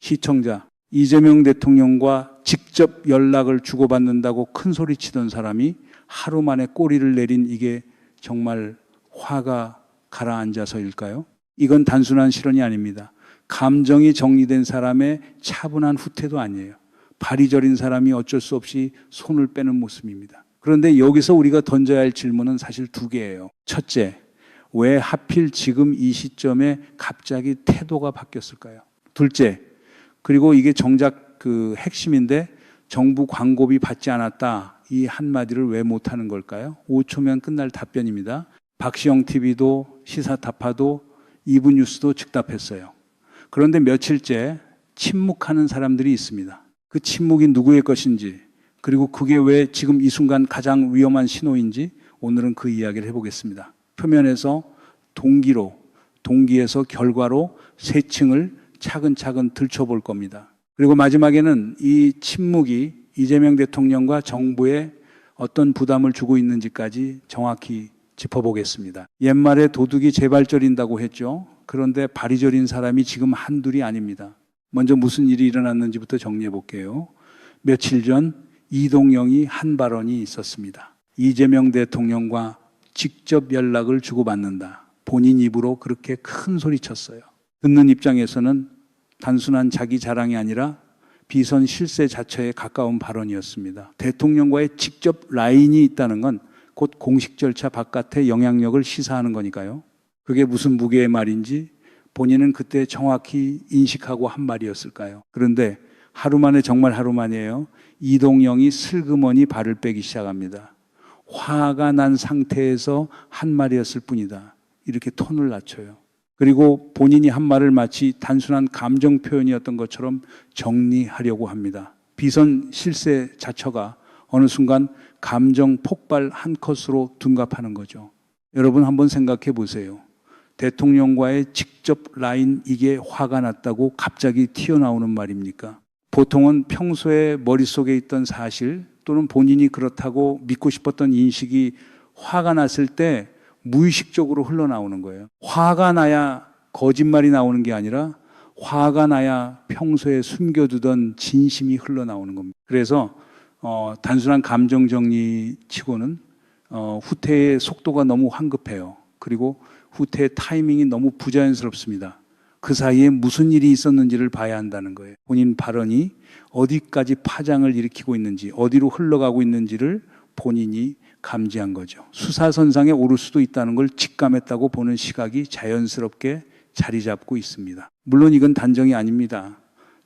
시청자, 이재명 대통령과 직접 연락을 주고받는다고 큰 소리 치던 사람이 하루 만에 꼬리를 내린 이게 정말 화가 가라앉아서일까요? 이건 단순한 실언이 아닙니다. 감정이 정리된 사람의 차분한 후퇴도 아니에요. 발이 저린 사람이 어쩔 수 없이 손을 빼는 모습입니다. 그런데 여기서 우리가 던져야 할 질문은 사실 두 개예요. 첫째, 왜 하필 지금 이 시점에 갑자기 태도가 바뀌었을까요? 둘째, 그리고 이게 정작 그 핵심인데 정부 광고비 받지 않았다. 이 한마디를 왜 못하는 걸까요? 5초면 끝날 답변입니다. 박시영 TV도 시사타파도 이브뉴스도 즉답했어요. 그런데 며칠째 침묵하는 사람들이 있습니다. 그 침묵이 누구의 것인지, 그리고 그게 왜 지금 이 순간 가장 위험한 신호인지 오늘은 그 이야기를 해보겠습니다. 표면에서 동기로, 동기에서 결과로 세 층을 차근차근 들춰볼 겁니다. 그리고 마지막에는 이 침묵이 이재명 대통령과 정부에 어떤 부담을 주고 있는지까지 정확히 짚어보겠습니다. 옛말에 도둑이 재발저린다고 했죠. 그런데 발이 저린 사람이 지금 한둘이 아닙니다. 먼저 무슨 일이 일어났는지부터 정리해 볼게요. 며칠 전 이동영이 한 발언이 있었습니다. 이재명 대통령과 직접 연락을 주고받는다. 본인 입으로 그렇게 큰 소리 쳤어요. 듣는 입장에서는 단순한 자기 자랑이 아니라 비선 실세 자체에 가까운 발언이었습니다. 대통령과의 직접 라인이 있다는 건 곧 공식 절차 바깥의 영향력을 시사하는 거니까요. 그게 무슨 무게의 말인지 본인은 그때 정확히 인식하고 한 말이었을까요? 그런데 하루 만에, 정말 하루 만이에요. 이동영이 슬그머니 발을 빼기 시작합니다. 화가 난 상태에서 한 말이었을 뿐이다. 이렇게 톤을 낮춰요. 그리고 본인이 한 말을 마치 단순한 감정 표현이었던 것처럼 정리하려고 합니다. 비선 실세 자처가 어느 순간 감정 폭발 한 컷으로 둔갑하는 거죠. 여러분 한번 생각해 보세요. 대통령과의 직접 라인, 이게 화가 났다고 갑자기 튀어나오는 말입니까? 보통은 평소에 머릿속에 있던 사실 또는 본인이 그렇다고 믿고 싶었던 인식이 화가 났을 때 무의식적으로 흘러나오는 거예요. 화가 나야 거짓말이 나오는 게 아니라 화가 나야 평소에 숨겨두던 진심이 흘러나오는 겁니다. 그래서 단순한 감정 정리치고는 후퇴의 속도가 너무 황급해요. 그리고 후퇴의 타이밍이 너무 부자연스럽습니다. 그 사이에 무슨 일이 있었는지를 봐야 한다는 거예요. 본인 발언이 어디까지 파장을 일으키고 있는지, 어디로 흘러가고 있는지를 본인이 감지한 거죠. 수사선상에 오를 수도 있다는 걸 직감했다고 보는 시각이 자연스럽게 자리 잡고 있습니다. 물론 이건 단정이 아닙니다.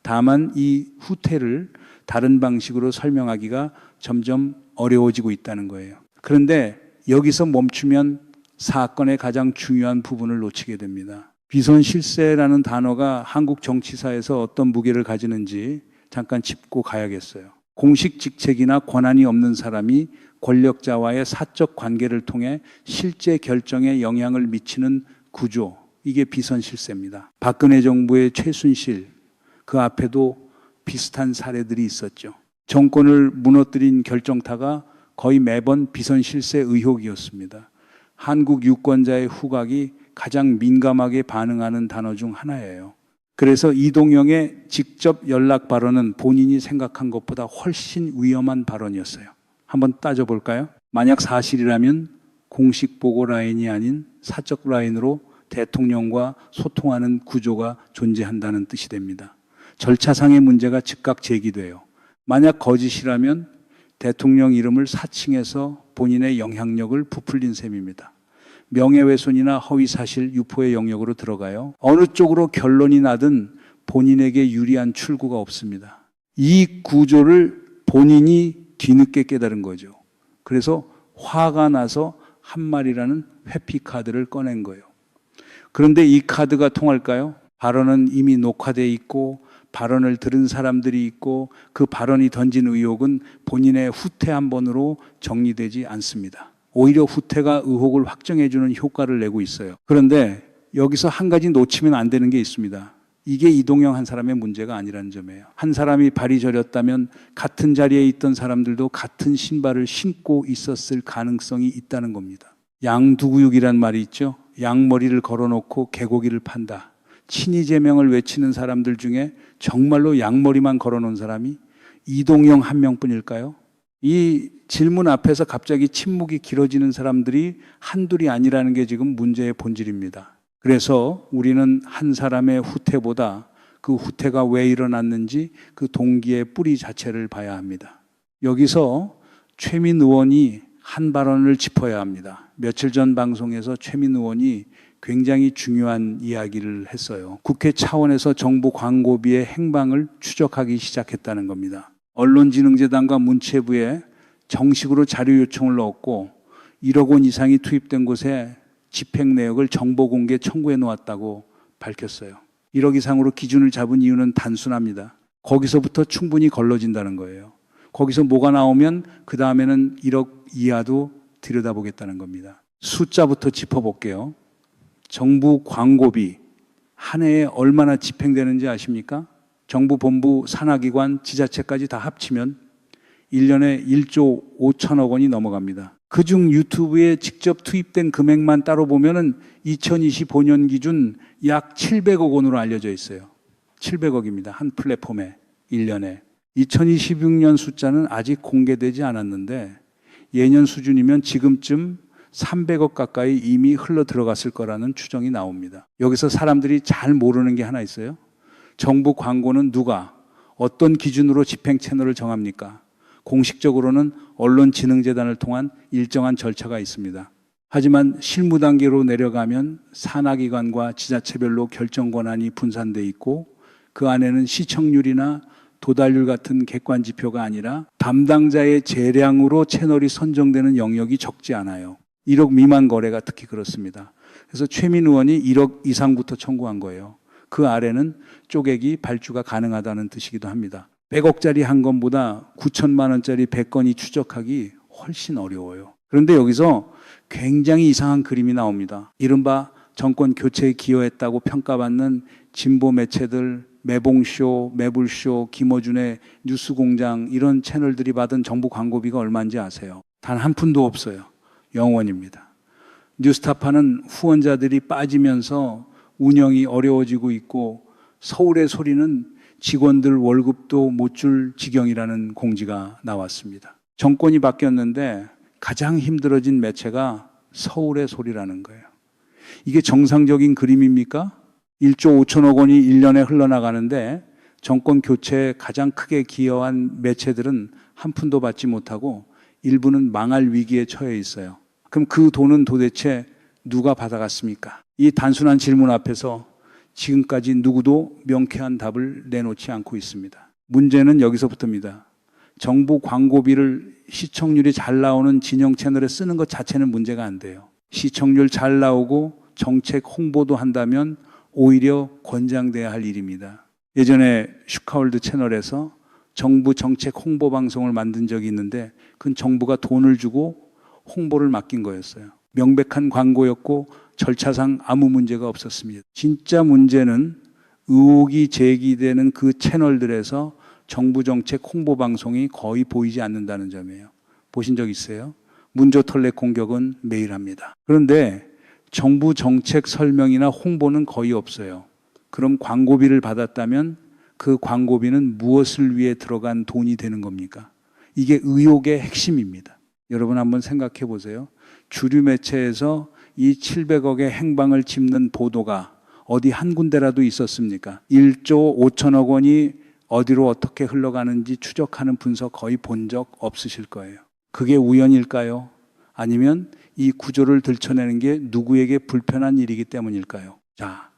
다만 이 후퇴를 다른 방식으로 설명하기가 점점 어려워지고 있다는 거예요. 그런데 여기서 멈추면 사건의 가장 중요한 부분을 놓치게 됩니다. 비선실세라는 단어가 한국 정치사에서 어떤 무게를 가지는지 잠깐 짚고 가야겠어요. 공식 직책이나 권한이 없는 사람이 권력자와의 사적 관계를 통해 실제 결정에 영향을 미치는 구조, 이게 비선실세입니다. 박근혜 정부의 최순실, 그 앞에도 비슷한 사례들이 있었죠. 정권을 무너뜨린 결정타가 거의 매번 비선실세 의혹이었습니다. 한국 유권자의 후각이 가장 민감하게 반응하는 단어 중 하나예요. 그래서 이동영의 직접 연락 발언은 본인이 생각한 것보다 훨씬 위험한 발언이었어요. 한번 따져볼까요? 만약 사실이라면 공식 보고 라인이 아닌 사적 라인으로 대통령과 소통하는 구조가 존재한다는 뜻이 됩니다. 절차상의 문제가 즉각 제기돼요. 만약 거짓이라면 대통령 이름을 사칭해서 본인의 영향력을 부풀린 셈입니다. 명예훼손이나 허위사실 유포의 영역으로 들어가요. 어느 쪽으로 결론이 나든 본인에게 유리한 출구가 없습니다. 이 구조를 본인이 뒤늦게 깨달은 거죠. 그래서 화가 나서 한 말이라는 회피카드를 꺼낸 거예요. 그런데 이 카드가 통할까요? 발언은 이미 녹화되어 있고 발언을 들은 사람들이 있고 그 발언이 던진 의혹은 본인의 후퇴 한 번으로 정리되지 않습니다. 오히려 후퇴가 의혹을 확정해주는 효과를 내고 있어요. 그런데 여기서 한 가지 놓치면 안 되는 게 있습니다. 이게 이동영 한 사람의 문제가 아니라는 점이에요. 한 사람이 발이 저렸다면 같은 자리에 있던 사람들도 같은 신발을 신고 있었을 가능성이 있다는 겁니다. 양두구육이란 말이 있죠. 양머리를 걸어놓고 개고기를 판다. 친이 제명을 외치는 사람들 중에 정말로 양머리만 걸어놓은 사람이 이동영 한 명뿐일까요? 이 질문 앞에서 갑자기 침묵이 길어지는 사람들이 한둘이 아니라는 게 지금 문제의 본질입니다. 그래서 우리는 한 사람의 후퇴보다 그 후퇴가 왜 일어났는지 그 동기의 뿌리 자체를 봐야 합니다. 여기서 최민 의원이 한 발언을 짚어야 합니다. 며칠 전 방송에서 최민 의원이 굉장히 중요한 이야기를 했어요. 국회 차원에서 정부 광고비의 행방을 추적하기 시작했다는 겁니다. 언론진흥재단과 문체부에 정식으로 자료 요청을 넣었고 1억 원 이상이 투입된 곳에 집행 내역을 정보 공개 청구해 놓았다고 밝혔어요. 1억 이상으로 기준을 잡은 이유는 단순합니다. 거기서부터 충분히 걸러진다는 거예요. 거기서 뭐가 나오면 그 다음에는 1억 이하도 들여다보겠다는 겁니다. 숫자부터 짚어볼게요. 정부 광고비 한 해에 얼마나 집행되는지 아십니까? 정부 본부 산하기관 지자체까지 다 합치면 1년에 1조 5천억 원이 넘어갑니다. 그중 유튜브에 직접 투입된 금액만 따로 보면은 2025년 기준 약 700억 원으로 알려져 있어요. 700억입니다. 한 플랫폼에 1년에. 2026년 숫자는 아직 공개되지 않았는데 예년 수준이면 지금쯤 300억 가까이 이미 흘러 들어갔을 거라는 추정이 나옵니다. 여기서 사람들이 잘 모르는 게 하나 있어요. 정부 광고는 누가 어떤 기준으로 집행 채널을 정합니까? 공식적으로는 언론진흥재단을 통한 일정한 절차가 있습니다. 하지만 실무 단계로 내려가면 산하기관과 지자체별로 결정 권한이 분산돼 있고 그 안에는 시청률이나 도달률 같은 객관 지표가 아니라 담당자의 재량으로 채널이 선정되는 영역이 적지 않아요. 1억 미만 거래가 특히 그렇습니다. 그래서 최민 의원이 1억 이상부터 청구한 거예요. 그 아래는 쪼개기, 발주가 가능하다는 뜻이기도 합니다. 100억짜리 한 건보다 9천만 원짜리 100건이 추적하기 훨씬 어려워요. 그런데 여기서 굉장히 이상한 그림이 나옵니다. 이른바 정권 교체에 기여했다고 평가받는 진보 매체들, 매봉쇼, 매불쇼, 김어준의 뉴스공장 이런 채널들이 받은 정부 광고비가 얼마인지 아세요? 단 한 푼도 없어요. 0원입니다. 뉴스타파는 후원자들이 빠지면서 운영이 어려워지고 있고 서울의 소리는 직원들 월급도 못 줄 지경이라는 공지가 나왔습니다. 정권이 바뀌었는데 가장 힘들어진 매체가 서울의 소리라는 거예요. 이게 정상적인 그림입니까? 1조 5천억 원이 1년에 흘러나가는데 정권 교체에 가장 크게 기여한 매체들은 한 푼도 받지 못하고 일부는 망할 위기에 처해 있어요. 그럼 그 돈은 도대체 누가 받아갔습니까? 이 단순한 질문 앞에서 지금까지 누구도 명쾌한 답을 내놓지 않고 있습니다. 문제는 여기서부터입니다. 정부 광고비를 시청률이 잘 나오는 진영 채널에 쓰는 것 자체는 문제가 안 돼요. 시청률 잘 나오고 정책 홍보도 한다면 오히려 권장돼야 할 일입니다. 예전에 슈카월드 채널에서 정부 정책 홍보 방송을 만든 적이 있는데 그건 정부가 돈을 주고 홍보를 맡긴 거였어요. 명백한 광고였고 절차상 아무 문제가 없었습니다. 진짜 문제는 의혹이 제기되는 그 채널들에서 정부 정책 홍보 방송이 거의 보이지 않는다는 점이에요. 보신 적 있어요? 문조털레 공격은 매일 합니다. 그런데 정부 정책 설명이나 홍보는 거의 없어요. 그럼 광고비를 받았다면 그 광고비는 무엇을 위해 들어간 돈이 되는 겁니까? 이게 의혹의 핵심입니다. 여러분 한번 생각해 보세요. 주류 매체에서 이 700억의 행방을 짚는 보도가 어디 한 군데라도 있었습니까? 1조 5천억 원이 어디로 어떻게 흘러가는지 추적하는 분석 거의 본 적 없으실 거예요. 그게 우연일까요? 아니면 이 구조를 들춰내는 게 누구에게 불편한 일이기 때문일까요? 자,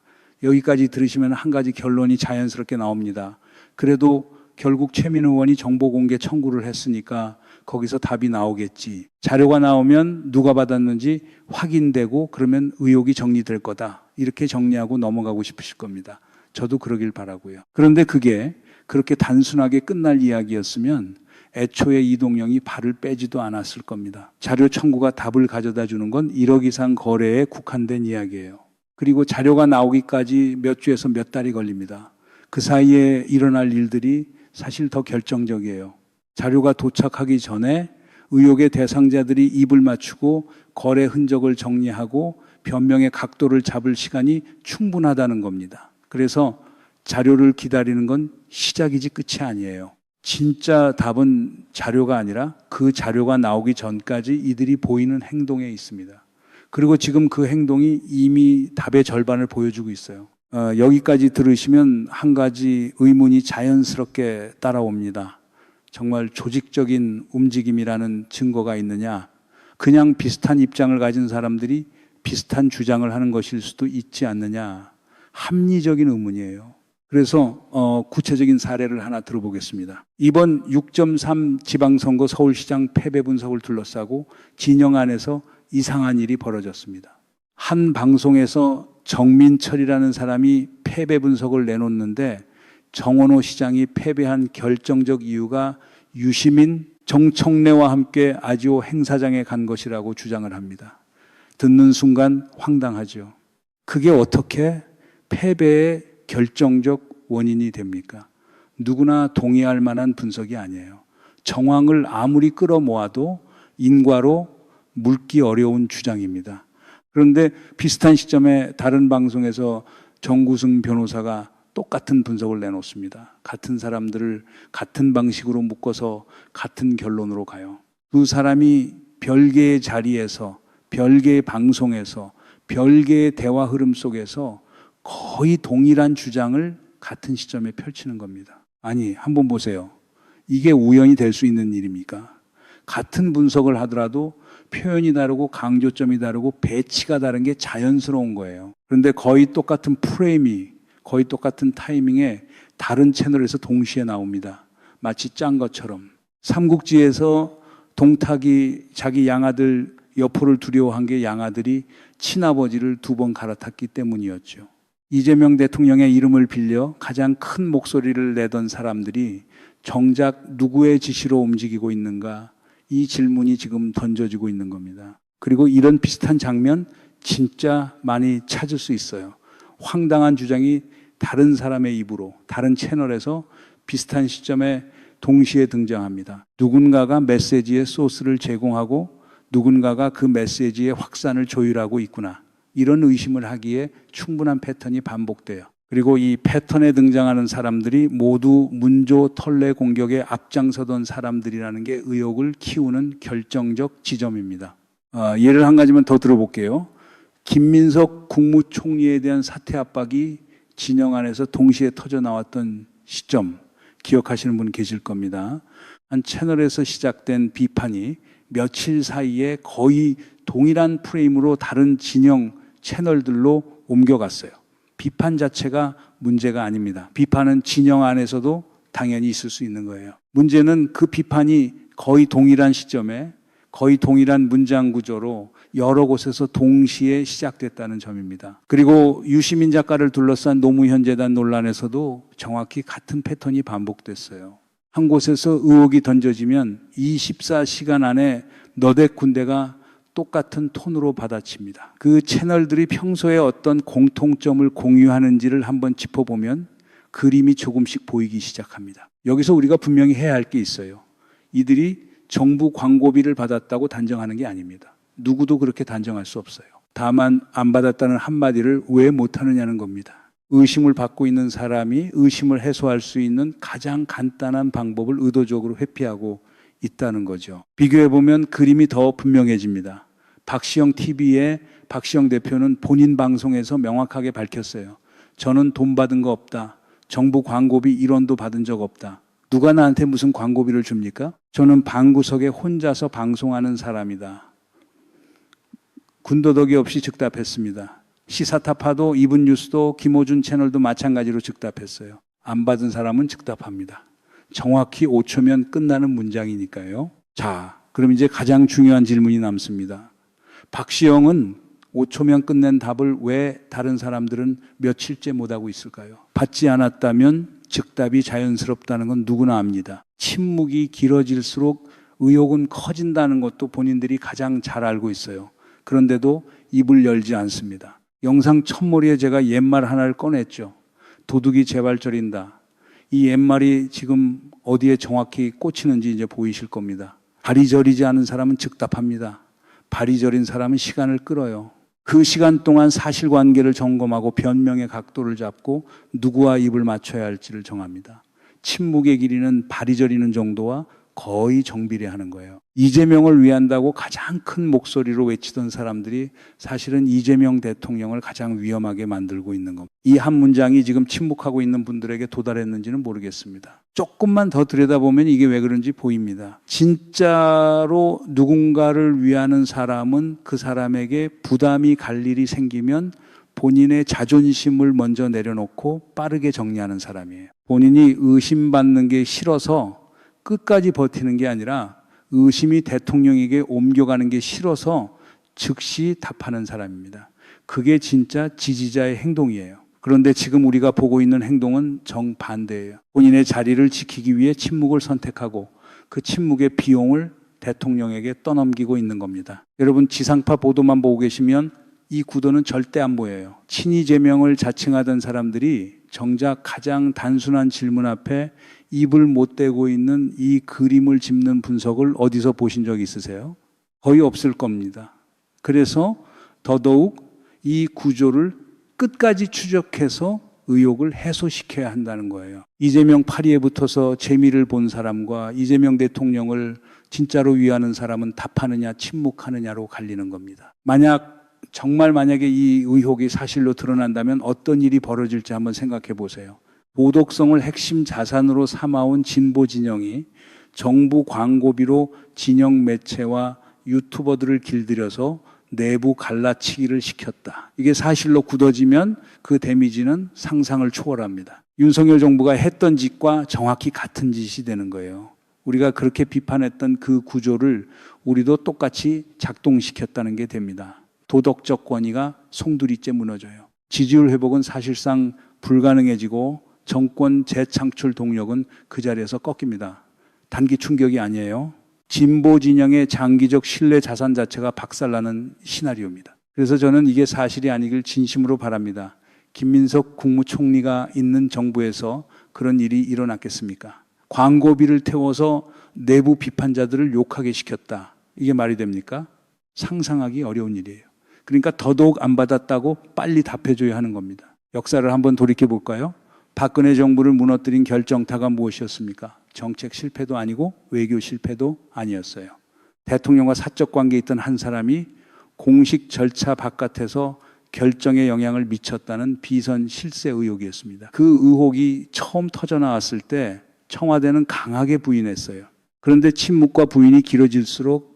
여기까지 들으시면 한 가지 결론이 자연스럽게 나옵니다. 그래도 결국 최민 의원이 정보 공개 청구를 했으니까 거기서 답이 나오겠지. 자료가 나오면 누가 받았는지 확인되고 그러면 의혹이 정리될 거다. 이렇게 정리하고 넘어가고 싶으실 겁니다. 저도 그러길 바라고요. 그런데 그게 그렇게 단순하게 끝날 이야기였으면 애초에 이동영이 발을 빼지도 않았을 겁니다. 자료 청구가 답을 가져다 주는 건 1억 이상 거래에 국한된 이야기예요. 그리고 자료가 나오기까지 몇 주에서 몇 달이 걸립니다. 그 사이에 일어날 일들이 사실 더 결정적이에요. 자료가 도착하기 전에 의혹의 대상자들이 입을 맞추고 거래 흔적을 정리하고 변명의 각도를 잡을 시간이 충분하다는 겁니다. 그래서 자료를 기다리는 건 시작이지 끝이 아니에요. 진짜 답은 자료가 아니라 그 자료가 나오기 전까지 이들이 보이는 행동에 있습니다. 그리고 지금 그 행동이 이미 답의 절반을 보여주고 있어요. 여기까지 들으시면 한 가지 의문이 자연스럽게 따라옵니다. 정말 조직적인 움직임이라는 증거가 있느냐? 그냥 비슷한 입장을 가진 사람들이 비슷한 주장을 하는 것일 수도 있지 않느냐? 합리적인 의문이에요. 그래서 구체적인 사례를 하나 들어보겠습니다. 이번 6.3 지방선거 서울시장 패배 분석을 둘러싸고 진영 안에서 이상한 일이 벌어졌습니다. 한 방송에서 정민철이라는 사람이 패배 분석을 내놓는데 정원호 시장이 패배한 결정적 이유가 유시민, 정청래와 함께 아지오 행사장에 간 것이라고 주장을 합니다. 듣는 순간 황당하죠. 그게 어떻게 패배의 결정적 원인이 됩니까? 누구나 동의할 만한 분석이 아니에요. 정황을 아무리 끌어모아도 인과로 묽기 어려운 주장입니다. 그런데 비슷한 시점에 다른 방송에서 정구승 변호사가 똑같은 분석을 내놓습니다. 같은 사람들을 같은 방식으로 묶어서 같은 결론으로 가요. 두 사람이 별개의 자리에서, 별개의 방송에서, 별개의 대화 흐름 속에서 거의 동일한 주장을 같은 시점에 펼치는 겁니다. 아니, 한번 보세요. 이게 우연이 될 수 있는 일입니까? 같은 분석을 하더라도 표현이 다르고 강조점이 다르고 배치가 다른 게 자연스러운 거예요. 그런데 거의 똑같은 프레임이 거의 똑같은 타이밍에 다른 채널에서 동시에 나옵니다. 마치 짠 것처럼. 삼국지에서 동탁이 자기 양아들 여포를 두려워한 게 양아들이 친아버지를 2번 갈아탔기 때문이었죠. 이재명 대통령의 이름을 빌려 가장 큰 목소리를 내던 사람들이 정작 누구의 지시로 움직이고 있는가? 이 질문이 지금 던져지고 있는 겁니다. 그리고 이런 비슷한 장면 진짜 많이 찾을 수 있어요. 황당한 주장이 다른 사람의 입으로, 다른 채널에서 비슷한 시점에 동시에 등장합니다. 누군가가 메시지의 소스를 제공하고 누군가가 그 메시지의 확산을 조율하고 있구나. 이런 의심을 하기에 충분한 패턴이 반복돼요. 그리고 이 패턴에 등장하는 사람들이 모두 문조 털레 공격에 앞장서던 사람들이라는 게 의혹을 키우는 결정적 지점입니다. 예를 한 가지만 더 들어볼게요. 김민석 국무총리에 대한 사퇴 압박이 진영 안에서 동시에 터져 나왔던 시점 기억하시는 분 계실 겁니다. 한 채널에서 시작된 비판이 며칠 사이에 거의 동일한 프레임으로 다른 진영 채널들로 옮겨갔어요. 비판 자체가 문제가 아닙니다. 비판은 진영 안에서도 당연히 있을 수 있는 거예요. 문제는 그 비판이 거의 동일한 시점에 거의 동일한 문장 구조로 여러 곳에서 동시에 시작됐다는 점입니다. 그리고 유시민 작가를 둘러싼 노무현 재단 논란에서도 정확히 같은 패턴이 반복됐어요. 한 곳에서 의혹이 던져지면 24시간 안에 너댓 군데가 똑같은 톤으로 받아칩니다. 그 채널들이 평소에 어떤 공통점을 공유하는지를 한번 짚어보면 그림이 조금씩 보이기 시작합니다. 여기서 우리가 분명히 해야 할 게 있어요. 이들이 정부 광고비를 받았다고 단정하는 게 아닙니다. 누구도 그렇게 단정할 수 없어요. 다만 안 받았다는 한마디를 왜 못하느냐는 겁니다. 의심을 받고 있는 사람이 의심을 해소할 수 있는 가장 간단한 방법을 의도적으로 회피하고 있다는 거죠. 비교해보면 그림이 더 분명해집니다. 박시영 TV의 박시영 대표는 본인 방송에서 명확하게 밝혔어요. 저는 돈 받은 거 없다. 정부 광고비 1원도 받은 적 없다. 누가 나한테 무슨 광고비를 줍니까? 저는 방구석에 혼자서 방송하는 사람이다. 군더더기 없이 즉답했습니다. 시사타파도 이분뉴스도 김호준 채널도 마찬가지로 즉답했어요. 안 받은 사람은 즉답합니다. 정확히 5초면 끝나는 문장이니까요. 자, 그럼 이제 가장 중요한 질문이 남습니다. 박시영은 5초면 끝낸 답을 왜 다른 사람들은 며칠째 못하고 있을까요? 받지 않았다면 즉답이 자연스럽다는 건 누구나 압니다. 침묵이 길어질수록 의혹은 커진다는 것도 본인들이 가장 잘 알고 있어요. 그런데도 입을 열지 않습니다. 영상 첫머리에 제가 옛말 하나를 꺼냈죠. 도둑이 재발절인다. 이 옛말이 지금 어디에 정확히 꽂히는지 이제 보이실 겁니다. 발이 저리지 않은 사람은 즉답합니다. 발이 저린 사람은 시간을 끌어요. 그 시간 동안 사실관계를 점검하고 변명의 각도를 잡고 누구와 입을 맞춰야 할지를 정합니다. 침묵의 길이는 발이 저리는 정도와 거의 정비례하는 거예요. 이재명을 위한다고 가장 큰 목소리로 외치던 사람들이 사실은 이재명 대통령을 가장 위험하게 만들고 있는 겁니다. 이 한 문장이 지금 침묵하고 있는 분들에게 도달했는지는 모르겠습니다. 조금만 더 들여다보면 이게 왜 그런지 보입니다. 진짜로 누군가를 위하는 사람은 그 사람에게 부담이 갈 일이 생기면 본인의 자존심을 먼저 내려놓고 빠르게 정리하는 사람이에요. 본인이 의심받는 게 싫어서 끝까지 버티는 게 아니라 의심이 대통령에게 옮겨가는 게 싫어서 즉시 답하는 사람입니다. 그게 진짜 지지자의 행동이에요. 그런데 지금 우리가 보고 있는 행동은 정반대예요. 본인의 자리를 지키기 위해 침묵을 선택하고 그 침묵의 비용을 대통령에게 떠넘기고 있는 겁니다. 여러분 지상파 보도만 보고 계시면 이 구도는 절대 안 보여요. 친이재명을 자칭하던 사람들이 정작 가장 단순한 질문 앞에 입을 못 대고 있는 이 그림을 짚는 분석을 어디서 보신 적 있으세요? 거의 없을 겁니다. 그래서 더더욱 이 구조를 끝까지 추적해서 의혹을 해소시켜야 한다는 거예요. 이재명 파리에 붙어서 재미를 본 사람과 이재명 대통령을 진짜로 위하는 사람은 답하느냐 침묵하느냐로 갈리는 겁니다. 만약에 이 의혹이 사실로 드러난다면 어떤 일이 벌어질지 한번 생각해 보세요. 도덕성을 핵심 자산으로 삼아온 진보 진영이 정부 광고비로 진영 매체와 유튜버들을 길들여서 내부 갈라치기를 시켰다. 이게 사실로 굳어지면 그 데미지는 상상을 초월합니다. 윤석열 정부가 했던 짓과 정확히 같은 짓이 되는 거예요. 우리가 그렇게 비판했던 그 구조를 우리도 똑같이 작동시켰다는 게 됩니다. 도덕적 권위가 송두리째 무너져요. 지지율 회복은 사실상 불가능해지고 정권 재창출 동력은 그 자리에서 꺾입니다. 단기 충격이 아니에요. 진보 진영의 장기적 신뢰 자산 자체가 박살나는 시나리오입니다. 그래서 저는 이게 사실이 아니길 진심으로 바랍니다. 김민석 국무총리가 있는 정부에서 그런 일이 일어났겠습니까? 광고비를 태워서 내부 비판자들을 욕하게 시켰다. 이게 말이 됩니까? 상상하기 어려운 일이에요. 그러니까 더더욱 안 받았다고 빨리 답해줘야 하는 겁니다. 역사를 한번 돌이켜 볼까요? 박근혜 정부를 무너뜨린 결정타가 무엇이었습니까? 정책 실패도 아니고 외교 실패도 아니었어요. 대통령과 사적 관계에 있던 한 사람이 공식 절차 바깥에서 결정에 영향을 미쳤다는 비선 실세 의혹이었습니다. 그 의혹이 처음 터져 나왔을 때 청와대는 강하게 부인했어요. 그런데 침묵과 부인이 길어질수록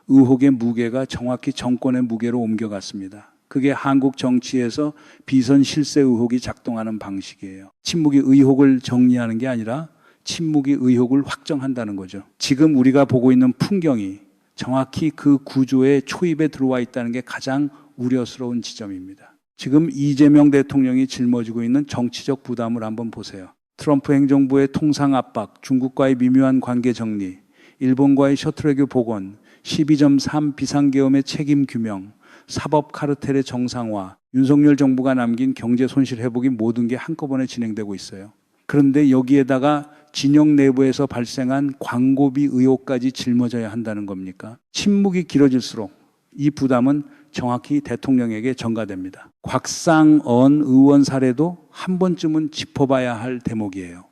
의혹의 무게가 정확히 정권의 무게로 옮겨갔습니다. 그게 한국 정치에서 비선 실세 의혹이 작동하는 방식이에요. 침묵이 의혹을 정리하는 게 아니라 침묵이 의혹을 확정한다는 거죠. 지금 우리가 보고 있는 풍경이 정확히 그 구조의 초입에 들어와 있다는 게 가장 우려스러운 지점입니다. 지금 이재명 대통령이 짊어지고 있는 정치적 부담을 한번 보세요. 트럼프 행정부의 통상 압박, 중국과의 미묘한 관계 정리, 일본과의 셔틀외교 복원, 12.3 비상계엄의 책임 규명, 사법 카르텔의 정상화, 윤석열 정부가 남긴 경제 손실 회복이 모든 게 한꺼번에 진행되고 있어요. 그런데 여기에다가 진영 내부에서 발생한 광고비 의혹까지 짊어져야 한다는 겁니까? 침묵이 길어질수록 이 부담은 정확히 대통령에게 전가됩니다. 곽상언 의원 사례도 한 번쯤은 짚어봐야 할 대목이에요.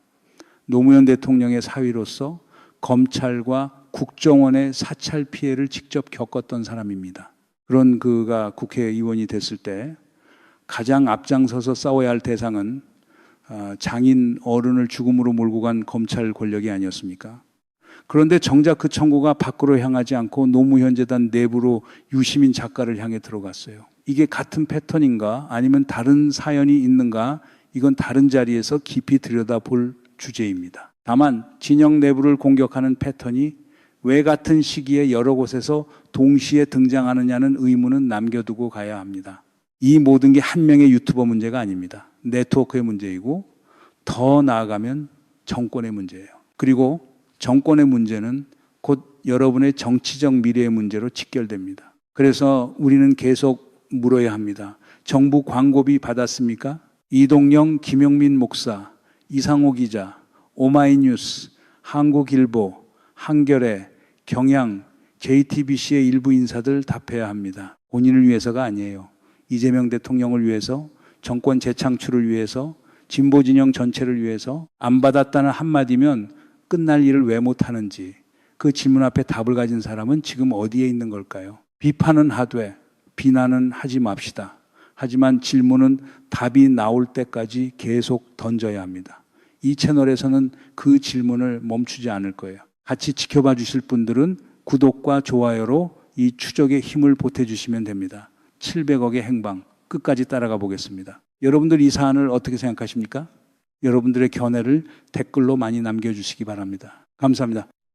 노무현 대통령의 사위로서 검찰과 국정원의 사찰 피해를 직접 겪었던 사람입니다. 그런 그가 국회의원이 됐을 때 가장 앞장서서 싸워야 할 대상은 장인 어른을 죽음으로 몰고 간 검찰 권력이 아니었습니까? 그런데 정작 그 청구가 밖으로 향하지 않고 노무현 재단 내부로 유시민 작가를 향해 들어갔어요. 이게 같은 패턴인가 아니면 다른 사연이 있는가, 이건 다른 자리에서 깊이 들여다볼 주제입니다. 다만 진영 내부를 공격하는 패턴이 왜 같은 시기에 여러 곳에서 동시에 등장하느냐는 의문은 남겨두고 가야 합니다. 이 모든 게 한 명의 유튜버 문제가 아닙니다. 네트워크의 문제이고 더 나아가면 정권의 문제예요. 그리고 정권의 문제는 곧 여러분의 정치적 미래의 문제로 직결됩니다. 그래서 우리는 계속 물어야 합니다. 정부 광고비 받았습니까? 이동영, 김용민 목사, 이상호 기자, 오마이뉴스, 한국일보, 한겨레, 경향, JTBC의 일부 인사들 답해야 합니다. 본인을 위해서가 아니에요. 이재명 대통령을 위해서, 정권 재창출을 위해서, 진보 진영 전체를 위해서 안 받았다는 한마디면 끝날 일을 왜 못하는지, 그 질문 앞에 답을 가진 사람은 지금 어디에 있는 걸까요? 비판은 하되 비난은 하지 맙시다. 하지만 질문은 답이 나올 때까지 계속 던져야 합니다. 이 채널에서는 그 질문을 멈추지 않을 거예요. 같이 지켜봐 주실 분들은 구독과 좋아요로 이 추적에 힘을 보태주시면 됩니다. 700억의 행방 끝까지 따라가 보겠습니다. 여러분들 이 사안을 어떻게 생각하십니까? 여러분들의 견해를 댓글로 많이 남겨주시기 바랍니다. 감사합니다.